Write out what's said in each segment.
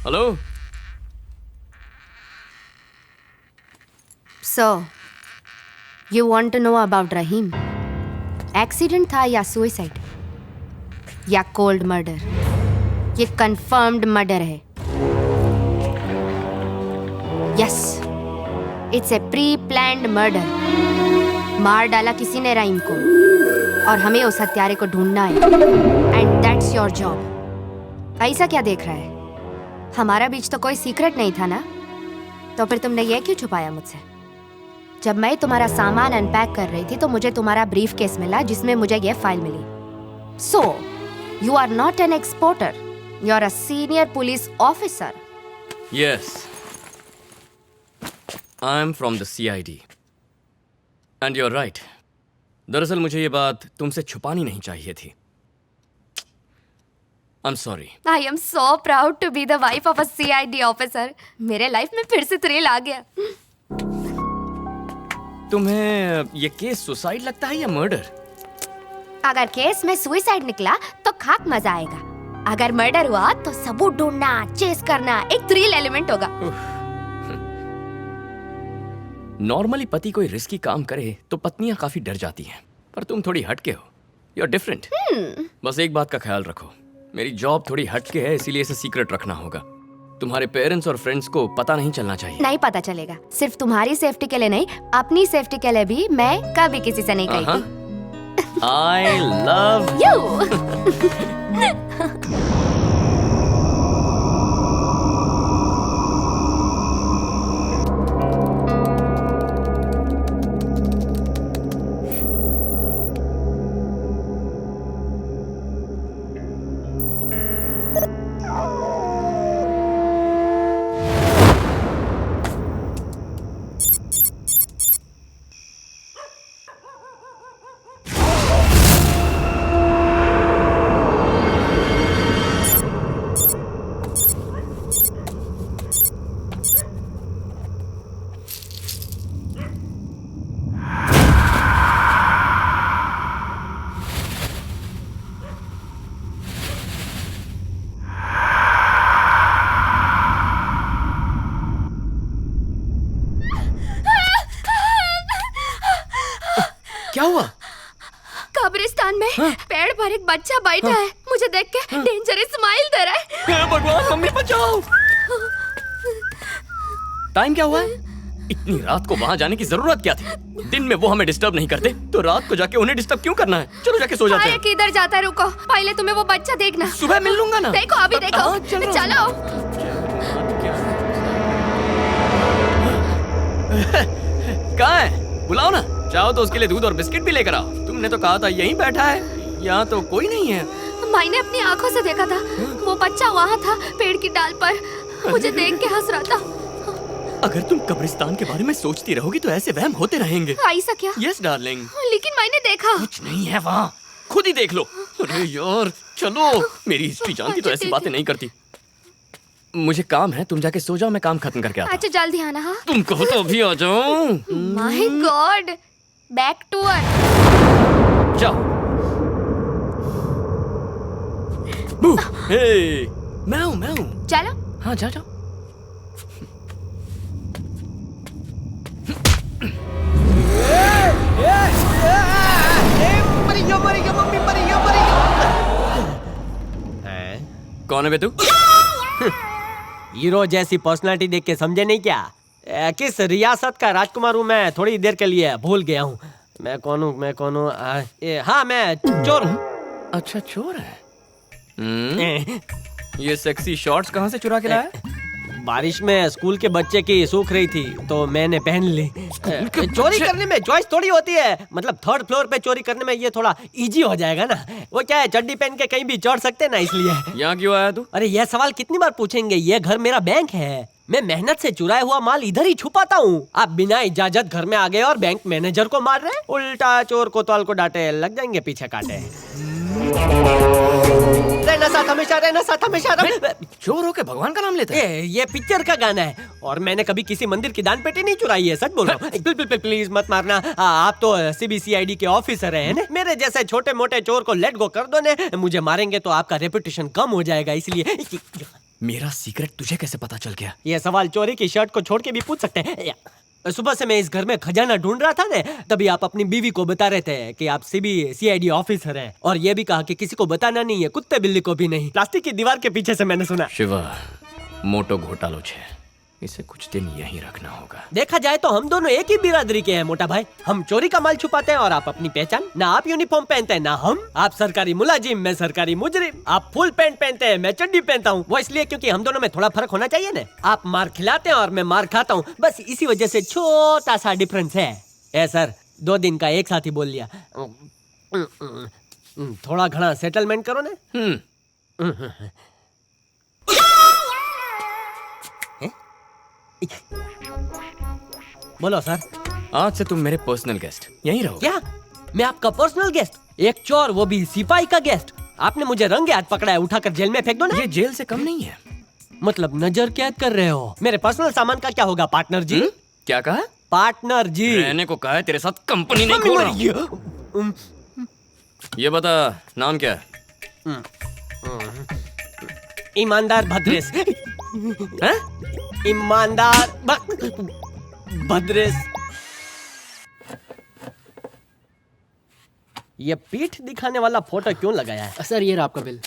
Hello. So, you want to know about Rahim? Accident था या suicide या cold murder? ये कंफर्म्ड मर्डर है। Yes, it's a pre planned murder. मार डाला किसी ने रहीम को और हमें उस हत्यारे को ढूंढना है। And that's your job. ऐसा क्या देख रहा है? हमारा बीच तो कोई सीक्रेट नहीं था ना, तो फिर तुमने ये क्यों छुपाया मुझसे? जब मैं तुम्हारा सामान अनपैक कर रही थी तो मुझे तुम्हारा ब्रीफ केस मिला जिसमें मुझे ये फाइल मिली। So you are not an exporter, you are a senior police officer. Yes, I am from the CID and you are right. दरअसल मुझे ये बात तुमसे छुपानी नहीं चाहिए थी। I am sorry. I am so proud to be the wife of a CID officer. मेरे लाइफ में फिर से थ्रिल आ गया। तुम्हें ये केस सुसाइड लगता है या मर्डर? अगर केस में सुसाइड निकला तो खाक मजा आएगा। अगर मर्डर हुआ तो सबूत ढूंढना, चेस करना एक थ्रिल एलिमेंट होगा। नॉर्मली पति कोई रिस्की काम करे तो पत्नियां काफी डर जाती हैं, पर तुम थोड़ी हटके हो। You are different. बस एक बात का ख्याल रखो, मेरी जॉब थोड़ी हटके है, इसीलिए इसे सीक्रेट रखना होगा। तुम्हारे पेरेंट्स और फ्रेंड्स को पता नहीं चलना चाहिए। नहीं पता चलेगा। सिर्फ तुम्हारी सेफ्टी के लिए नहीं, अपनी सेफ्टी के लिए भी मैं कभी किसी से नहीं कही थी। I love you। क्या हुआ? कब्रिस्तान में पेड़ पर एक बच्चा बैठा है। मुझे देख के डेंजरस स्माइल दे रहा है। हे भगवान, मम्मी बचाओ। टाइम क्या हुआ है? इतनी रात को वहां जाने की जरूरत क्या थी? दिन में वो हमें डिस्टर्ब नहीं करते, तो रात को जाके उन्हें डिस्टर्ब क्यों करना है? चलो जाके सो जाते हैं। किधर जाता है? रुको, पहले तुम्हें वो बच्चा देखना। सुबह मिल लूंगा ना। देखो अभी देखो। चलो। कहाँ है? बुलाओ ना। चाहो तो उसके लिए दूध और बिस्किट भी लेकर आओ। तुमने तो कहा था यहीं बैठा है, यहाँ तो कोई नहीं है। मैंने अपनी आंखों से देखा था, वो बच्चा वहाँ था पेड़ की डाल पर, मुझे देख के हंस रहा था। अगर तुम कब्रिस्तान के बारे में सोचती रहोगी तो ऐसे वहम होते रहेंगे। ऐसा क्या? Yes darling. लेकिन मैंने देखा। कुछ नहीं है वहाँ, खुद ही देख लो। अरे यार चलो, मेरी हिस्ट्री जानती तो ऐसी बातें नहीं करती। मुझे काम है, तुम जाके सो जाओ, मैं काम खत्म करके आता हूँ। अच्छा जल्दी आना। हाँ तुम कहो तो अभी आ जाओ। My god, back to earth. जाओ। हे, मैं हूँ। चलो। हाँ जाओ। कौन है बे तू? हीरो जैसी पर्सनालिटी देख के समझे नहीं क्या? किस रियासत का राजकुमार हूँ मैं, थोड़ी देर के लिए भूल गया हूँ। मैं कौन हूँ? हाँ मैं चोर हूँ। अच्छा चोर है। ये सेक्सी शॉर्ट्स कहाँ से चुरा के लाया? बारिश में स्कूल के बच्चे की सूख रही थी तो मैंने पहन ली। चोरी करने में चॉइस थोड़ी होती है, मतलब थर्ड फ्लोर पे चोरी करने में ये थोड़ा इजी हो जाएगा ना। वो क्या है, चड्डी पहन के कहीं भी चढ़ सकते ना, इसलिए। यहाँ क्यों आया तू? अरे ये सवाल कितनी बार पूछेंगे? ये घर मेरा बैंक है, मैं मेहनत से चुराया हुआ माल इधर ही छुपाता हूँ। आप बिना इजाजत घर में आ गए और बैंक मैनेजर को मार रहे। उल्टा चोर कोतवाल को डांटे, लग जाएंगे पीछे काटे। रहना साथ हमेशा, रहना साथ हमेशा। चोर होके भगवान का नाम लेते हैं? ये पिक्चर का गाना है और मैंने कभी किसी मंदिर की दान पेटी नहीं चुराई है, सच बोल रहा हूँ। प्लीज मत मारना। आप तो CBCID के ऑफिसर हैं ना, मेरे जैसे छोटे मोटे चोर को लेट गो कर दो ने। मुझे मारेंगे तो आपका रेपुटेशन कम हो जाएगा, इसलिए। मेरा सीक्रेट तुझे कैसे पता चल गया? ये सवाल चोरी की शर्ट को छोड़ के भी पूछ सकते हैं। सुबह से मैं इस घर में खजाना ढूंढ रहा था ना, तभी आप अपनी बीवी को बता रहे थे कि आप CID ऑफिसर हैं, और ये भी कहा कि किसी को बताना नहीं है, कुत्ते बिल्ली को भी नहीं। प्लास्टिक की दीवार के पीछे से मैंने सुना। शिवा, मोटो घोटालो छे, इसे कुछ दिन यहीं रखना होगा। देखा जाए तो हम दोनों एक ही बिरादरी के हैं मोटा भाई। हम चोरी का माल छुपाते हैं और आप अपनी पहचान। ना आप यूनिफॉर्म पहनते हैं, ना हम। आप सरकारी मुलाजिम, मैं सरकारी मुजरिम। आप फुल पैंट पहनते हैं, मैं चड्डी पहनता हूँ। वो इसलिए क्योंकि हम दोनों में थोड़ा फर्क होना चाहिए ना। आप मार खिलाते हैं और मैं मार खाता हूँ, बस इसी वजह से छोटा सा डिफरेंस है। ए सर, 2 दिन का एक साथ ही बोल लिया। थोड़ा घना सेटलमेंट करो ना। बोलो सर। आज से तुम मेरे पर्सनल गेस्ट, यहीं रहो। क्या? मैं आपका पर्सनल गेस्ट? एक चोर, वो भी सिपाही का गेस्ट? आपने मुझे रंगे हाथ पकड़ा है, उठाकर जेल में फेंक दो ना। ये जेल से कम नहीं है। मतलब नजर कैद कर रहे हो? मेरे पर्सनल सामान का क्या होगा पार्टनर जी? क्या कहा? पार्टनर जी। रहने को कहा है, तेरे साथ कंपनी नहीं खोल रहा हूं। ये बता, नाम क्या है? ईमानदार भद्रेश। हैं? ईमानदार भद्रेश। ये पीठ दिखाने वाला फोटो क्यों लगाया है? सर ये रहा आपका बिल।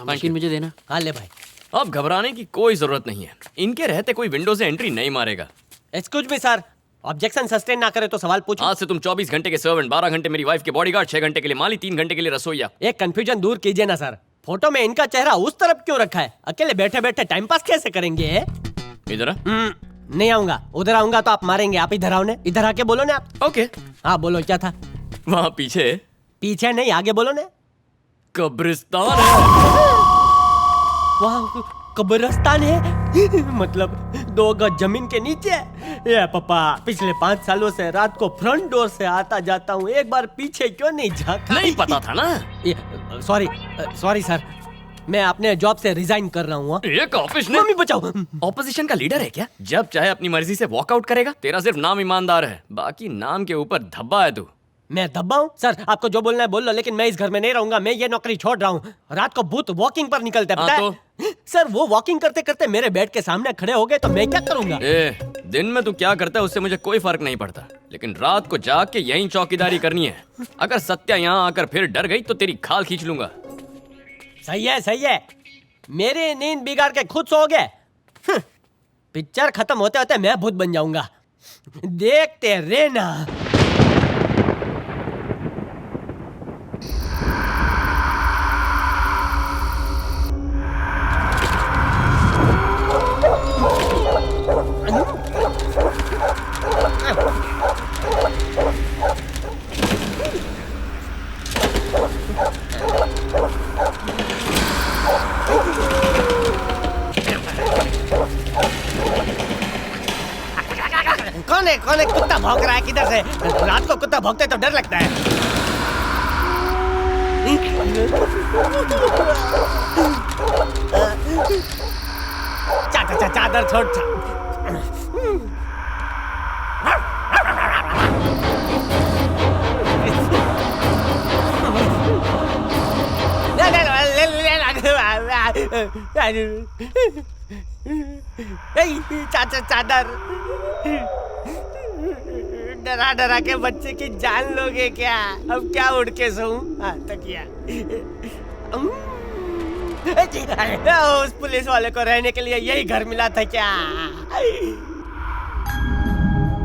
मशीन मुझे देना। हाँ ले भाई। अब घबराने की कोई जरूरत नहीं है, इनके रहते कोई विंडो से एंट्री नहीं मारेगा। Excuse me sir, objection sustain ना करे तो सवाल पूछो। आज से तुम 24 घंटे के सर्वेंट, 12 घंटे मेरी वाइफ के बॉडीगार्ड, 6 घंटे के लिए माली, 3 घंटे के लिए रसोईया। एक कंफ्यूजन दूर कीजिए ना सर, फोटो में इनका चेहरा उस तरफ क्यों रखा है? अकेले बैठे बैठे टाइम पास कैसे करेंगे? इधर आ। नहीं आऊंगा, उधर आऊंगा तो आप मारेंगे। आप इधर आओ ने, इधर आके बोलो ना आप। ओके। हाँ बोलो, क्या था? वहाँ पीछे पीछे नहीं, आगे बोलो ने। कब्रिस्तान है। वहाँ कब्रिस्तान है? मतलब 2 गज जमीन के नीचे? ये पापा, पिछले 5 सालों से रात को फ्रंट डोर से आता जाता हूँ, एक बार पीछे क्यों नहीं झांका? नहीं पता था ना। सॉरी सर, मैं अपने जॉब से रिजाइन कर रहा हूँ। एक ऑफिस ने मम्मी बचाओ। ऑपोजिशन का लीडर है क्या? जब चाहे अपनी मर्जी से वॉकआउट करेगा। तेरा सिर्फ नाम ईमानदार है, बाकी नाम के ऊपर धब्बा है तू। मैं धब्बा हूँ? सर आपको जो बोलना है बोल लो, लेकिन मैं इस घर में नहीं रहूंगा। मैं ये नौकरी छोड़ रहा हूँ। रात को भूत वॉकिंग पर निकलते हैं, पता है? सर वो वॉकिंग करते करते मेरे बेड के सामने खड़े हो गए तो मैं क्या करूंगा? दिन में तू क्या करता है उससे मुझे कोई फर्क नहीं पड़ता, लेकिन रात को जाग के यहीं चौकीदारी करनी है। अगर सत्या यहाँ आकर फिर डर गई तो तेरी खाल खींच लूंगा। सही है, सही है। मेरी नींद बिगाड़ के खुद सो गए। पिक्चर खत्म होते होते मैं भूत बन जाऊंगा, देखते रहना। कौन है कुत्ता भौंक रहा है? किधर से? रात को कुत्ता भौंकते तो डर लगता है। चादर छोड़। चादर। डरा डरा के बच्चे की जान लोगे क्या? अब क्या उड़ के सोऊं? तकिया। उस पुलिस वाले को रहने के लिए यही घर मिला था क्या?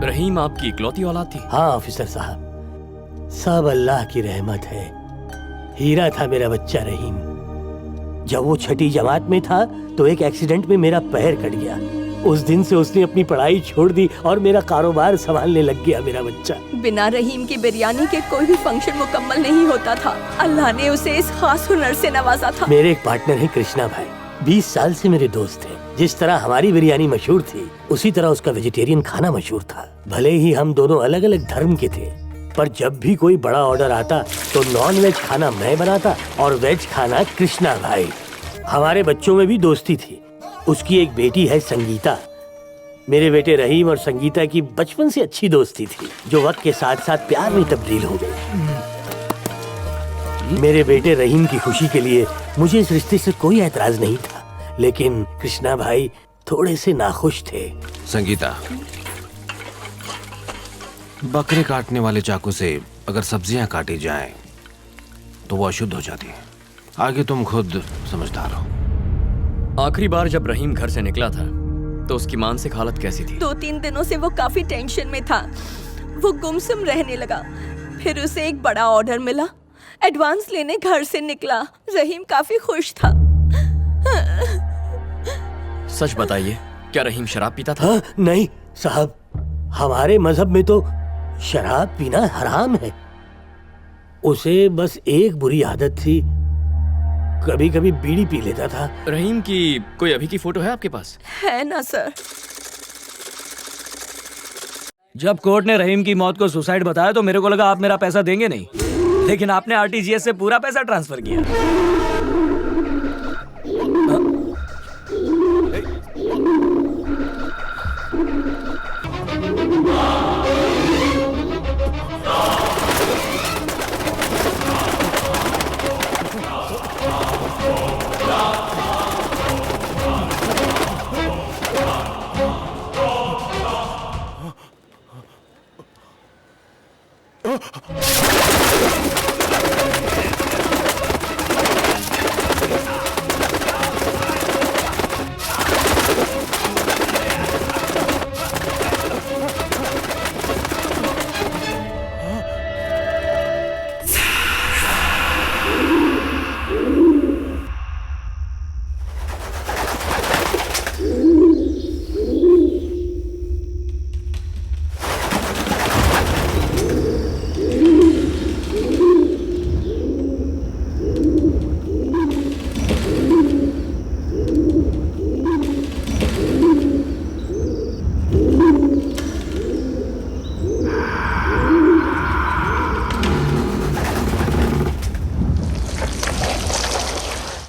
रहीम आपकी इकलौती औलाद थी? हाँ ऑफिसर साहब, सब अल्लाह की रहमत है। हीरा था मेरा बच्चा रहीम। जब वो 6ठी जमात में था तो एक एक्सीडेंट में मेरा पैर कट गया। उस दिन से उसने अपनी पढ़ाई छोड़ दी और मेरा कारोबार संभालने लग गया मेरा बच्चा। बिना रहीम की बिरयानी के कोई भी फंक्शन मुकम्मल नहीं होता था। अल्लाह ने उसे इस खास हुनर से नवाजा था। मेरे एक पार्टनर है कृष्णा भाई, 20 साल से मेरे दोस्त हैं। जिस तरह हमारी बिरयानी मशहूर थी, उसी तरह उसका वेजिटेरियन खाना मशहूर था। भले ही हम दोनों अलग अलग धर्म के थे, पर जब भी कोई बड़ा ऑर्डर आता तो नॉन वेज खाना मैं बनाता और वेज खाना कृष्णा भाई। हमारे बच्चों में भी दोस्ती थी। उसकी एक बेटी है संगीता। मेरे बेटे रहीम और संगीता की बचपन से अच्छी दोस्ती थी, जो वक्त के साथ साथ प्यार में तब्दील हो गई। मेरे बेटे रहीम की खुशी के लिए मुझे इस रिश्ते से कोई ऐतराज नहीं था, लेकिन कृष्णा भाई थोड़े से नाखुश थे। संगीता, बकरे काटने वाले चाकू से अगर सब्जियां काटी जाएं, तो वो अशुद्ध हो जाती है। आगे तुम खुद समझदार हो। आखिरी बार जब रहीम घर से निकला था तो उसकी मानसिक हालत कैसी थी? 2-3 दिनों से वो काफी टेंशन में था। वो गुमसुम रहने लगा। फिर उसे एक बड़ा ऑर्डर मिला। एडवांस लेने घर से निकला। रहीम काफी खुश था। सच बताइए, क्या रहीम शराब पीता था? हाँ, नहीं साहब, हमारे मजहब में तो शराब पीना हराम है। उसे बस एक बुरी आदत थी, कभी कभी बीड़ी पी लेता था। रहीम की कोई अभी की फोटो है आपके पास? है ना सर। जब कोर्ट ने रहीम की मौत को सुसाइड बताया तो मेरे को लगा आप मेरा पैसा देंगे नहीं, लेकिन आपने आरटीजीएस से पूरा पैसा ट्रांसफर किया।